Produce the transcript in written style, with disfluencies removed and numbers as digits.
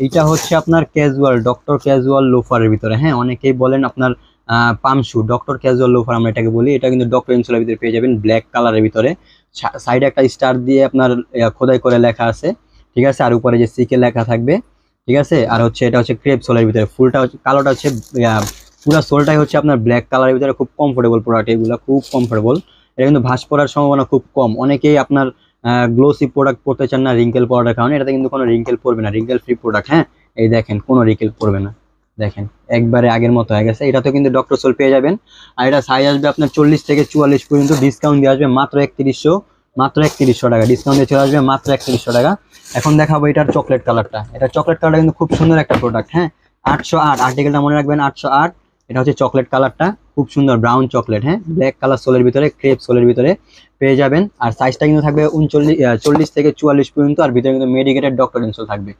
এইটা হচ্ছে আপনার ক্যাজুয়াল, ডক্টর ক্যাজুয়াল লোফারের ভিতরে। হ্যাঁ, অনেকেই বলেন আপনার পাম শু, ডক্টর ক্যাজুয়াল লোফার আমরা এটাকে বলি। এটা কিন্তু ডক্টর ইনসোলের ভিতরে পেয়ে যাবেন, ব্ল্যাক কালারের ভিতরে। সাইডে একটা স্টার দিয়ে আপনার খোদাই করে লেখা আছে, ঠিক আছে। আর উপরে যে সিকে লেখা থাকবে, ঠিক আছে। আর হচ্ছে এটা হচ্ছে ক্রেপ সোলের ভিতরে, ফুলটা হচ্ছে কালোটা হচ্ছে পুরো সোলটাই হচ্ছে আপনার ব্ল্যাক কালারের ভিতরে। খুব কমফোর্টেবল প্রোডাক্ট, এগুলো খুব কমফোর্টেবল। এটা কিন্তু ভাঁজ পড়ার সম্ভাবনা খুব কম। অনেকেই আপনার গ্লোসি প্রোডাক্ট পড়তে চান না রিঙ্কেল পড়ার কারণে, এটাতে কিন্তু কোনো রিঙ্কেল পড়বে না, রিঙ্কেল ফ্রি প্রোডাক্ট। হ্যাঁ, এই দেখেন কোনো রিঙ্কেল পড়বে না, দেখেন একবারে আগের মতো হয়ে গেছে। এটাতে কিন্তু ডক্টর সোল পেয়ে যাবেন। আর এটা সাইজ আসবে আপনার 40 থেকে 44 পর্যন্ত, ডিসকাউন্ট দিয়ে আসবে মাত্র 3100, মাত্র 3100 টাকা ডিসকাউন্ট দিয়ে চলে আসবে, মাত্র 3100 টাকা। এখন দেখাবো এটার চকলেট কালারটা। এটা চকলেট কালারটা কিন্তু খুব সুন্দর একটা প্রোডাক্ট। হ্যাঁ, 808 আর্টিকেলটা মনে রাখবেন, 808। এটা হচ্ছে চকলেট কালারটা, খুব সুন্দর ব্রাউন চকলেট। হ্যাঁ, ব্ল্যাক কালার সোলের ভিতরে, ক্রেপ সোলের ভিতরে পেয়ে যাবেন। আর সাইজটা কিন্তু থাকবে 39 40 থেকে 44 পর্যন্ত। আর ভিতরে কিন্তু মেডিকেটেড ডক্টর ইনসোল থাকবে।